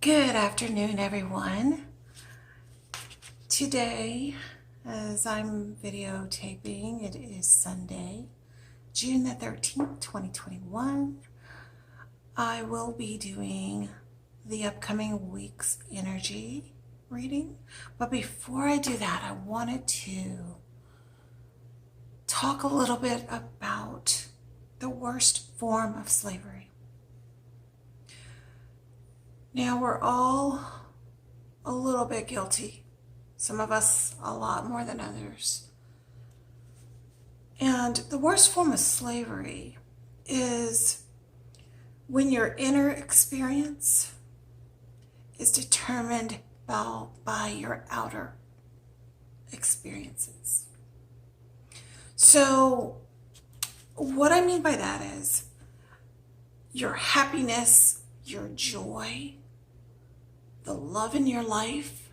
Good afternoon, everyone. Today, as I'm videotaping, it is Sunday, June the 13th, 2021. I will be doing the upcoming week's energy reading. But before I do that, I wanted to talk a little bit about the worst form of slavery. Now, we're all a little bit guilty. Some of us a lot more than others. And the worst form of slavery is when your inner experience is determined by your outer experiences. So what I mean by that is your happiness, your joy, the love in your life,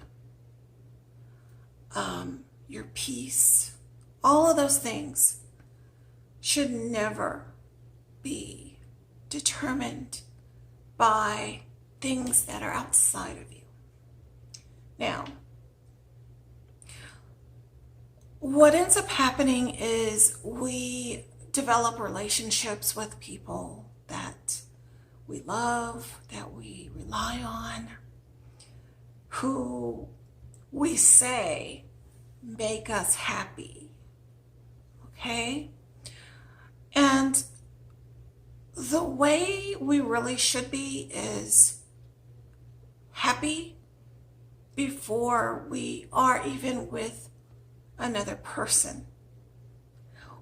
your peace, all of those things should never be determined by things that are outside of you. Now, what ends up happening is we develop relationships with people that we love, that we rely on, who we say make us happy, okay? And the way we really should be is happy before we are even with another person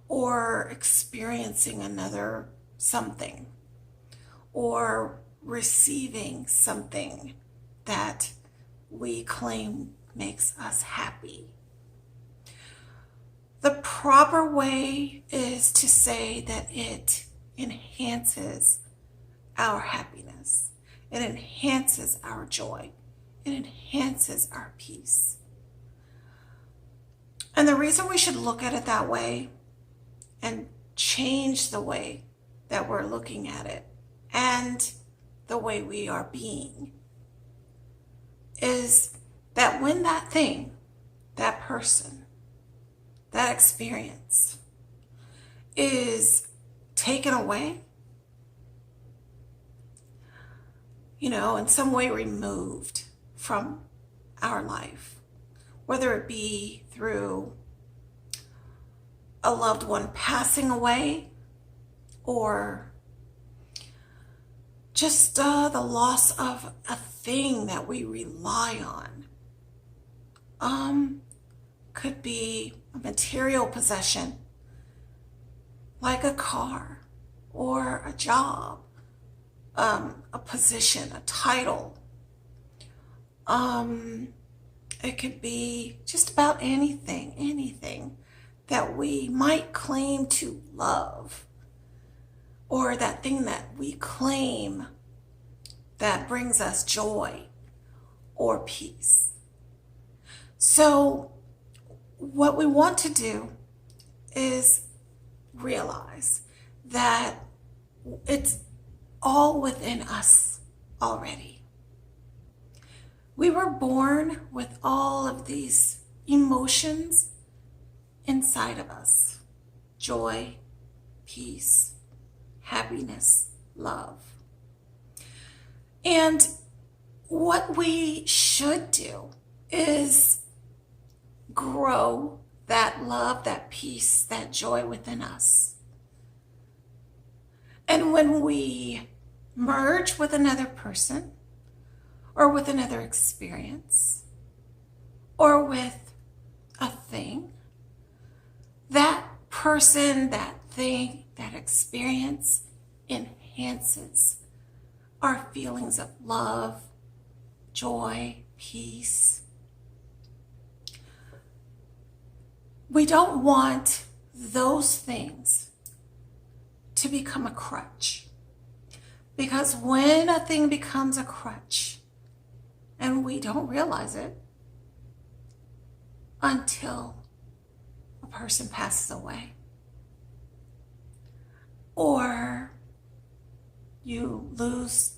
or experiencing another something or receiving something that we claim makes us happy. The proper way is to say that it enhances our happiness. It enhances our joy. It enhances our peace. And the reason we should look at it that way and change the way that we're looking at it and the way we are being is that when that thing, that person, that experience is taken away, in some way removed from our life, whether it be through a loved one passing away or just the loss of a thing that we rely on. Could be a material possession, like a car or a job, a position, a title. It could be just about anything that we might claim to love, or that thing that we claim that brings us joy or peace. So what we want to do is realize that it's all within us already. We were born with all of these emotions inside of us: joy, peace, happiness, love. And what we should do is grow that love, that peace, that joy within us. And when we merge with another person or with another experience or with a thing, that person, that thing, that experience enhances our feelings of love, joy, peace. We don't want those things to become a crutch, because when a thing becomes a crutch, and we don't realize it until a person passes away, or you lose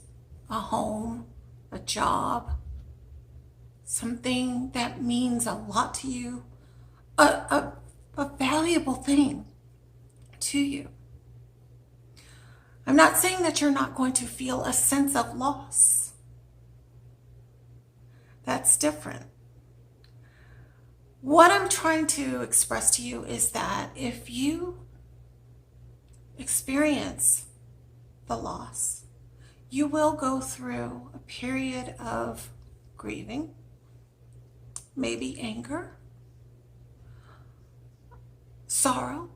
a home a job, something that means a lot to you, a valuable thing to you. I'm not saying that you're not going to feel a sense of loss. That's different. What I'm trying to express to you is that if you experience the loss, you will go through a period of grieving, maybe anger, sorrow.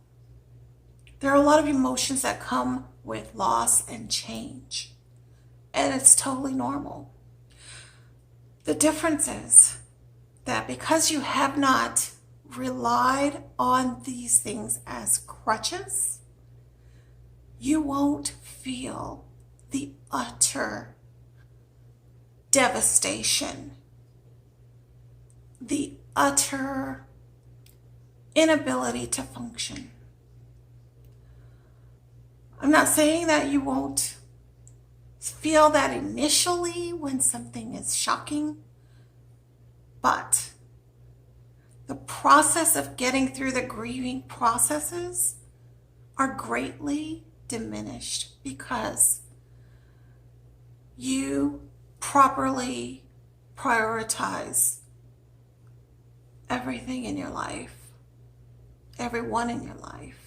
There are a lot of emotions that come with loss and change, and it's totally normal. The difference is that because you have not relied on these things as crutches, you won't feel the utter devastation, the utter inability to function. I'm not saying that you won't feel that initially when something is shocking, but the process of getting through the grieving processes are greatly diminished because you properly prioritize everything in your life, everyone in your life.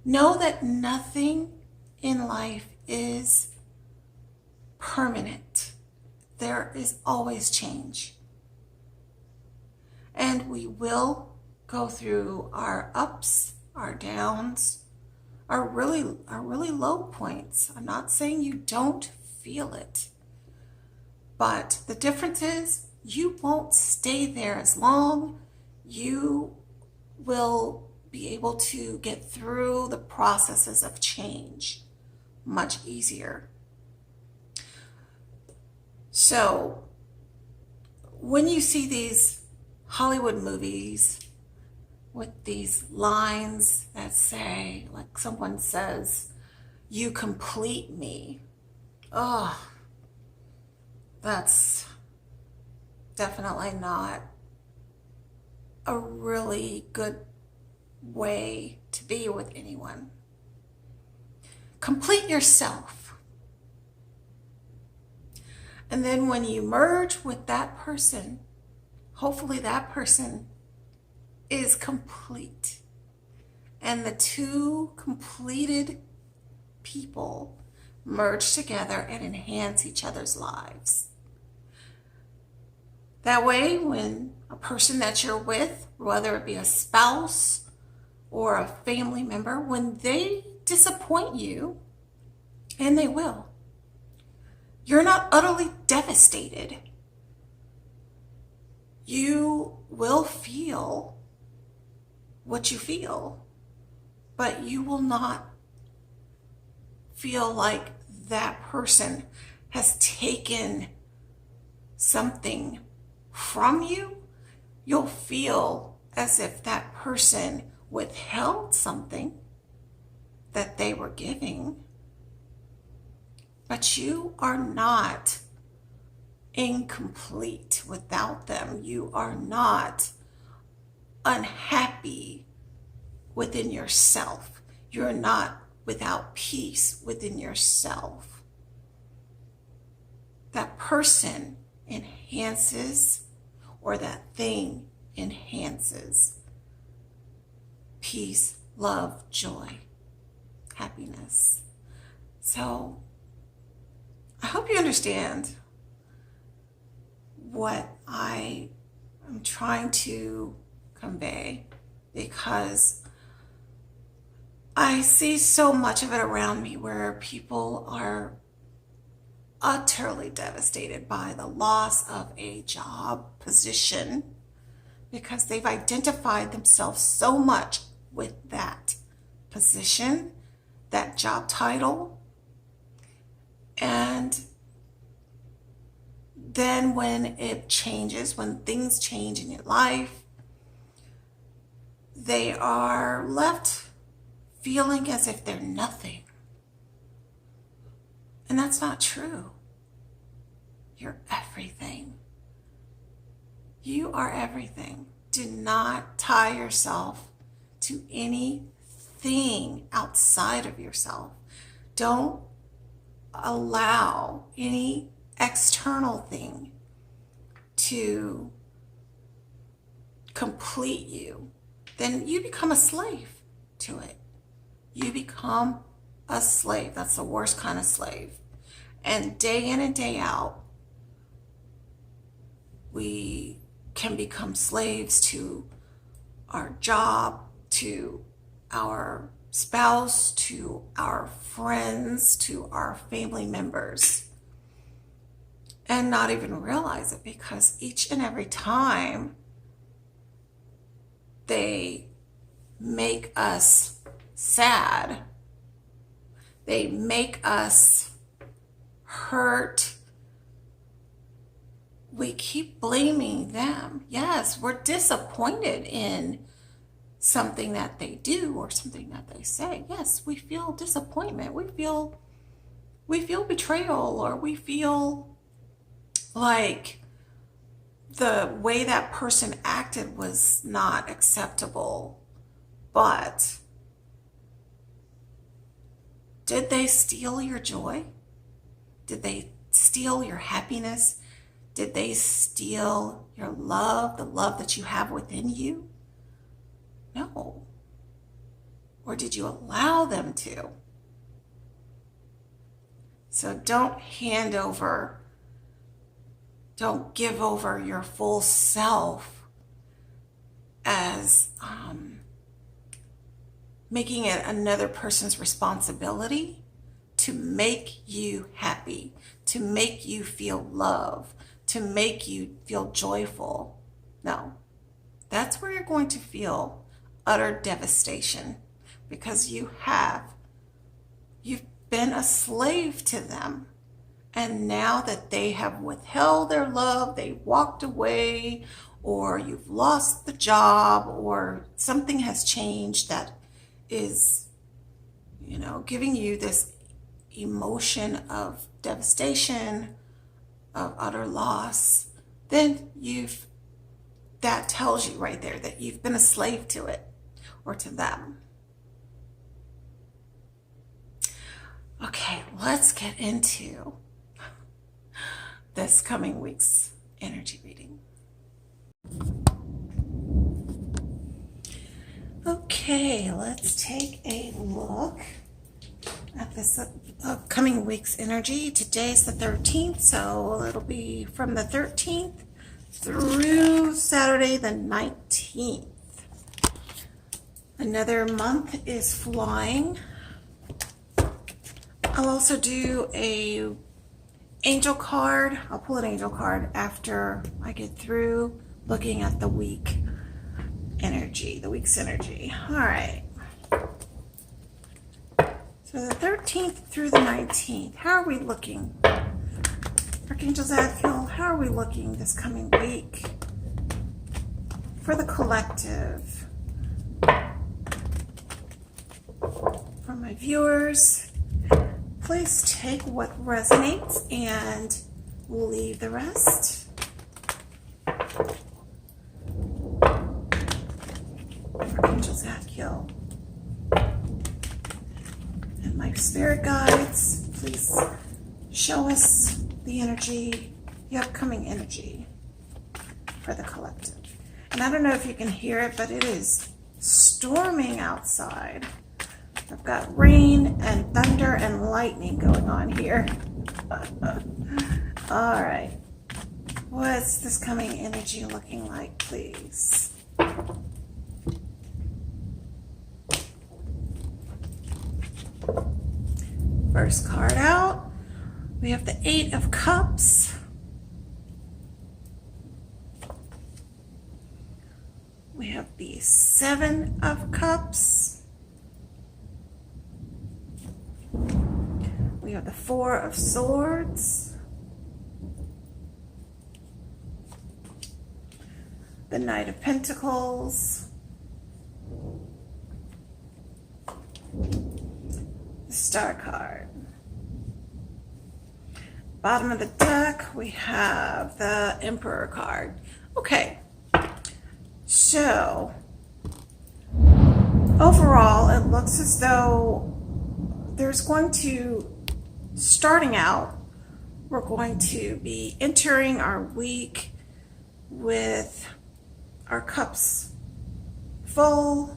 Know that nothing in life is permanent. There is always change. And we will go through our ups, our downs, our really low points. I'm not saying you don't feel it. But the difference is you won't stay there as long. You will be able to get through the processes of change much easier. So when you see these Hollywood movies with these lines that say, like someone says, "You complete me," oh, that's definitely not a really good way to be with anyone. Complete yourself. And then when you merge with that person, hopefully that person is complete. And the two completed people merge together and enhance each other's lives. That way, when a person that you're with, whether it be a spouse or a family member, when they disappoint you, and they will, you're not utterly devastated. You will feel what you feel, but you will not feel like that person has taken something from you. You'll feel as if that person withheld something that they were giving, but you are not incomplete without them. You are not unhappy within yourself. You're not without peace within yourself. That person enhances, or that thing enhances peace, love, joy, happiness. So I hope you understand what I am trying to convey, because I see so much of it around me where people are utterly devastated by the loss of a job position because they've identified themselves so much with that position, that job title. And then when it changes, when things change in your life, they are left feeling as if they're nothing. And that's not true. You're everything. You are everything. Do not tie yourself to anything outside of yourself. Don't allow any external thing to complete you. Then you become a slave to it. You become a slave. That's the worst kind of slave. And day in and day out, we can become slaves to our job, to our spouse, to our friends, to our family members, and not even realize it, because each and every time they make us sad, they make us hurt, we keep blaming them. Yes, we're disappointed in something that they do or something that they say. Yes, we feel disappointment. We feel betrayal, or we feel like the way that person acted was not acceptable. But did they steal your joy? Did they steal your happiness? Did they steal your love, the love that you have within you? No. Or did you allow them to? So don't give over your full self as making it another person's responsibility to make you happy, to make you feel love, to make you feel joyful. No, that's where you're going to feel utter devastation, because you've been a slave to them. And now that they have withheld their love, they walked away, or you've lost the job, or something has changed that is, giving you this emotion of devastation, of utter loss, then that tells you right there that you've been a slave to it or to them. Okay, let's get into this coming week's energy reading. Okay, let's take a look at this upcoming week's energy. Today's the 13th, so it'll be from the 13th through Saturday the 19th. Another month is flying. I'll also do a angel card. I'll pull an angel card after I get through looking at the week's energy. All right. So the 13th through the 19th, how are we looking? Archangel Zadkiel, how are we looking this coming week for the collective? For my viewers, please take what resonates and leave the rest. Archangel Zadkiel and my spirit guides, please show us the energy, the upcoming energy for the collective. And I don't know if you can hear it, but it is storming outside. I've got rain and thunder and lightning going on here. All right. What's this coming energy looking like, please? First card out, we have the 8 of Cups. We have the 7 of Cups. We have the 4 of Swords. The Knight of Pentacles. The Star card. Bottom of the deck, we have the Emperor card. Okay, so overall, it looks as though there's going to, starting out, we're going to be entering our week with our cups full.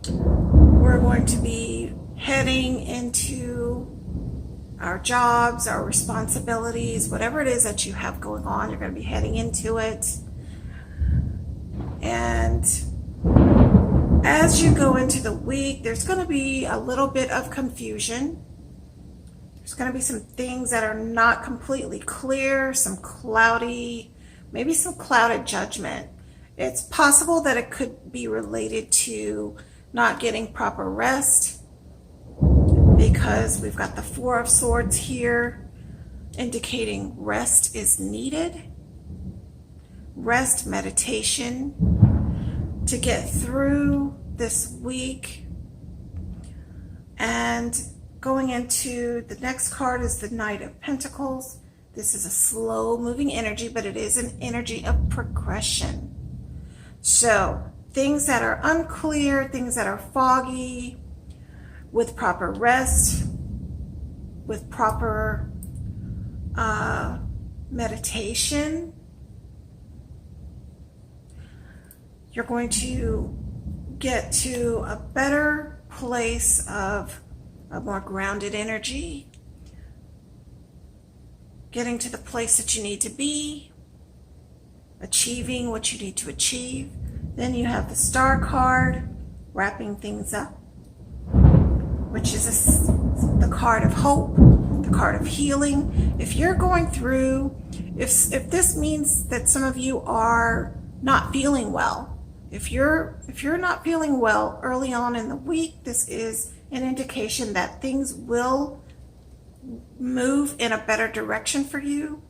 We're going to be heading into our jobs, our responsibilities, whatever it is that you have going on, you're going to be heading into it. And as you go into the week, there's going to be a little bit of confusion. There's going to be some things that are not completely clear, some cloudy, maybe some clouded judgment. It's possible that it could be related to not getting proper rest, because we've got the Four of Swords here indicating rest is needed. Rest, meditation to get through this week. And going into the next card is the Knight of Pentacles. This is a slow moving energy, but it is an energy of progression. So things that are unclear, things that are foggy, with proper rest, with proper meditation, you're going to get to a better place of a more grounded energy, getting to the place that you need to be, achieving what you need to achieve. Then you have the Star card, wrapping things up, which is the card of hope, the card of healing. If you're going through, if this means that some of you are not feeling well, if you're not feeling well early on in the week, this is an indication that things will move in a better direction for you.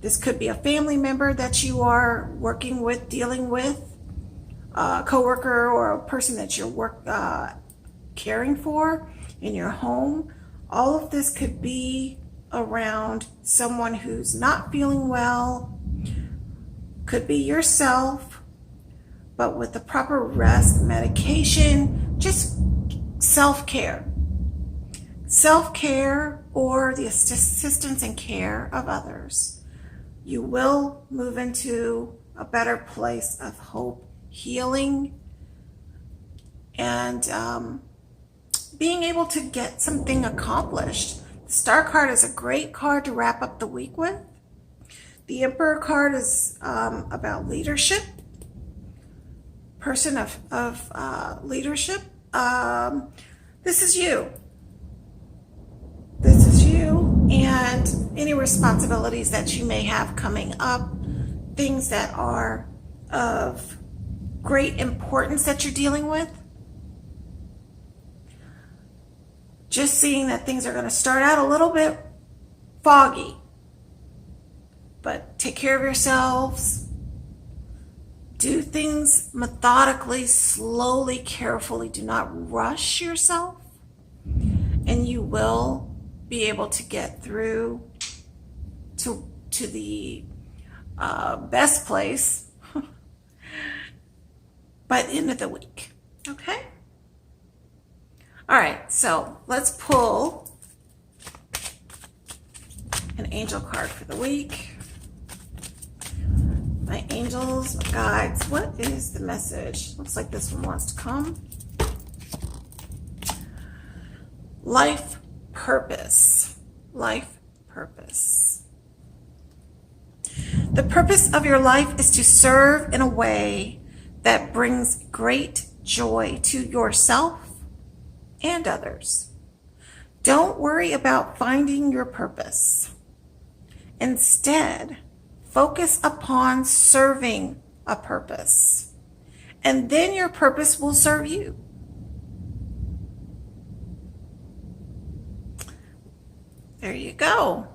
This could be a family member that you are working with, dealing with, a coworker or a person that you're caring for in your home. All of this could be around someone who's not feeling well, could be yourself, but with the proper rest, medication, just self-care. Self-care or the assistance and care of others. You will move into a better place of hope, healing, and being able to get something accomplished. The Star card is a great card to wrap up the week with. The Emperor card is about leadership, person of leadership. This is you. This is you, and any responsibilities that you may have coming up, things that are of great importance that you're dealing with. Just seeing that things are going to start out a little bit foggy, but take care of yourselves. Do things methodically, slowly, carefully. Do not rush yourself, and you will be able to get through to the best place by the end of the week. Okay? All right, so let's pull an angel card for the week. My angels, my guides, what is the message? Looks like this one wants to come. Life purpose. Life purpose. The purpose of your life is to serve in a way that brings great joy to yourself and others. Don't worry about finding your purpose. Instead, focus upon serving a purpose, and then your purpose will serve you. There you go.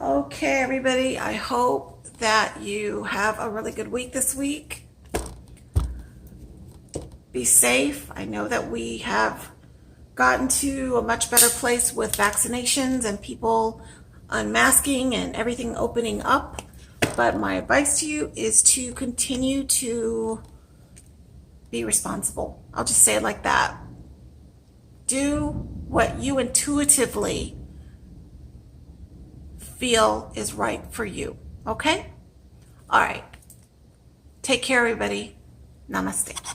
Okay, everybody, I hope that you have a really good week this week. Be safe. I know that we have gotten to a much better place with vaccinations and people unmasking and everything opening up. But my advice to you is to continue to be responsible. I'll just say it like that. Do what you intuitively feel is right for you. Okay? All right. Take care, everybody. Namaste.